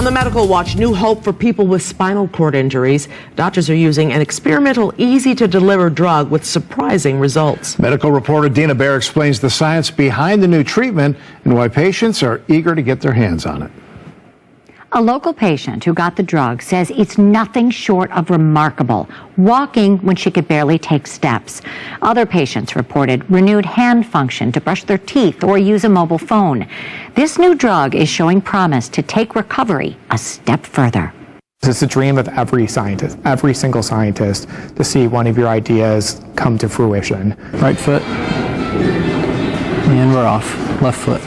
On the Medical Watch, new hope for people with spinal cord injuries. Doctors are using an experimental, easy-to-deliver drug with surprising results. Medical reporter Dina Baer explains the science behind the new treatment and why patients are eager to get their hands on it. A local patient who got the drug says it's nothing short of remarkable, walking when she could barely take steps. Other patients reported renewed hand function to brush their teeth or use a mobile phone. This new drug is showing promise to take recovery a step further. It's a dream of every scientist, every single scientist, to see one of your ideas come to fruition. Right foot, and we're off. Left foot.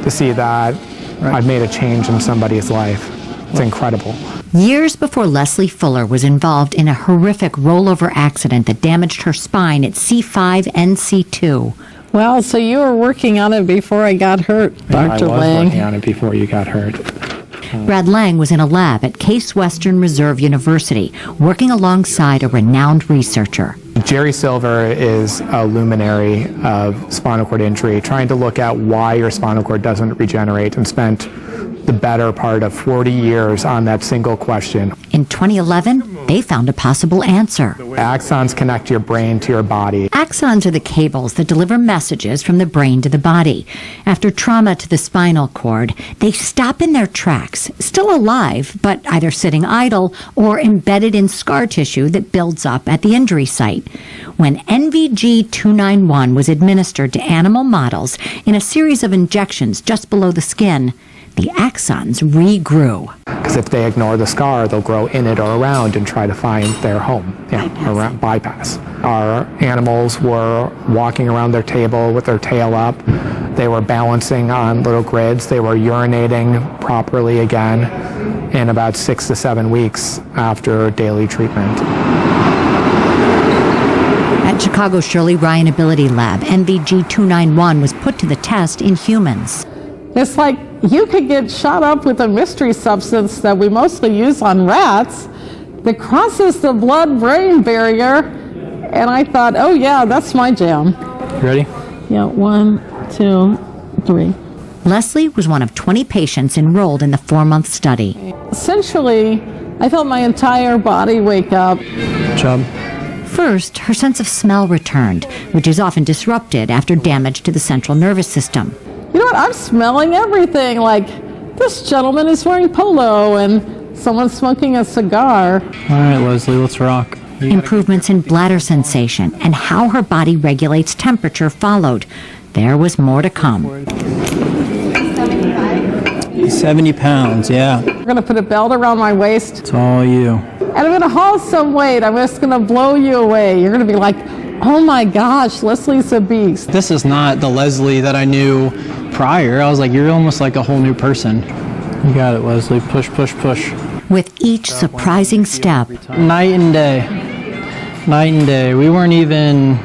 To see that I've made a change in somebody's life. It's incredible. Years before Leslie Fuller was involved in a horrific rollover accident that damaged her spine at C5 and C2. Well, so you were working on it before I got hurt, Dr. Lang. I was working on it before you got hurt. Brad Lang was in a lab at Case Western Reserve University, working alongside a renowned researcher. Jerry Silver is a luminary of spinal cord injury, trying to look at why your spinal cord doesn't regenerate, and spent the better part of 40 years on that single question. In 2011, they found a possible answer. Axons connect your brain to your body. Axons are the cables that deliver messages from the brain to the body. After trauma to the spinal cord, they stop in their tracks, still alive, but either sitting idle or embedded in scar tissue that builds up at the injury site. When NVG-291 was administered to animal models in a series of injections just below the skin, the axons regrew. Because if they ignore the scar, they'll grow in it or around and try to find their home. Around bypass. Our animals were walking around their table with their tail up. They were balancing on little grids. They were urinating properly again in about 6 to 7 weeks after daily treatment. At Chicago's Shirley Ryan Ability Lab, NVG-291 was put to the test in humans. It's like you could get shot up with a mystery substance that we mostly use on rats that crosses the blood-brain barrier, and I thought, oh yeah, that's my jam. Ready? Yeah, 1, 2, 3. Leslie was one of 20 patients enrolled in the 4-month study. Essentially, I felt my entire body wake up. Good job. First, her sense of smell returned, which is often disrupted after damage to the central nervous system. You know what? I'm smelling everything. Like, this gentleman is wearing polo and someone's smoking a cigar. All right, Leslie, let's rock. Improvements in bladder sensation and how her body regulates temperature followed. There was more to come. 70 pounds, yeah. I'm going to put a belt around my waist. It's all you. And I'm going to haul some weight. I'm just going to blow you away. You're going to be like, oh my gosh, Leslie's a beast. This is not the Leslie that I knew prior. I was like, you're almost like a whole new person. You got it, Leslie. Push, push, push. With each surprising step. Night and day. Night and day. We weren't even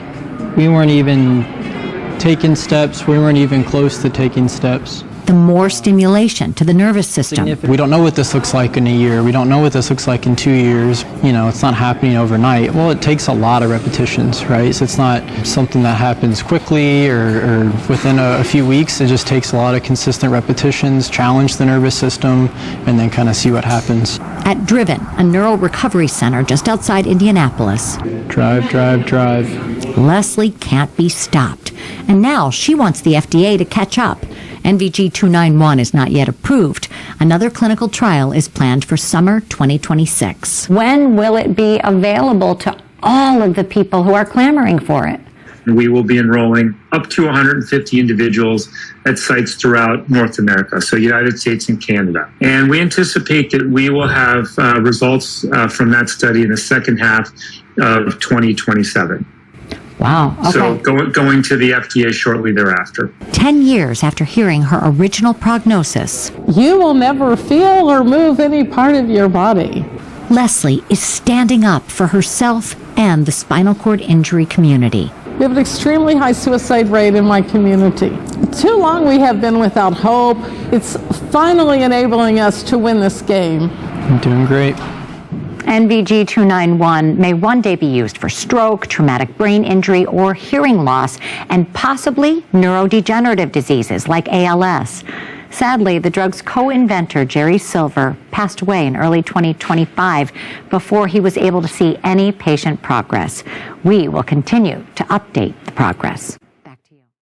taking steps. We weren't even close to taking steps. The more stimulation to the nervous system. We don't know what this looks like in a year. We don't know what this looks like in 2 years. You know, it's not happening overnight. Well, it takes a lot of repetitions, right? So it's not something that happens quickly or within a few weeks. It just takes a lot of consistent repetitions, challenge the nervous system, and then kind of see what happens. At Driven, a neuro recovery center just outside Indianapolis. Drive, drive, drive. Leslie can't be stopped. And now she wants the FDA to catch up. NVG-291 is not yet approved. Another clinical trial is planned for summer 2026. When will it be available to all of the people who are clamoring for it? We will be enrolling up to 150 individuals at sites throughout North America, so United States and Canada. And we anticipate that we will have results from that study in the second half of 2027. Wow. Okay. So going to the FDA shortly thereafter. 10 years after hearing her original prognosis, You will never feel or move any part of your body. Leslie is standing up for herself and the spinal cord injury community. We have an extremely high suicide rate in my community. Too long we have been without hope. It's finally enabling us to win this game. You're doing great. NVG-291 may one day be used for stroke, traumatic brain injury, or hearing loss, and possibly neurodegenerative diseases like ALS. Sadly, the drug's co-inventor, Jerry Silver, passed away in early 2025 before he was able to see any patient progress. We will continue to update the progress.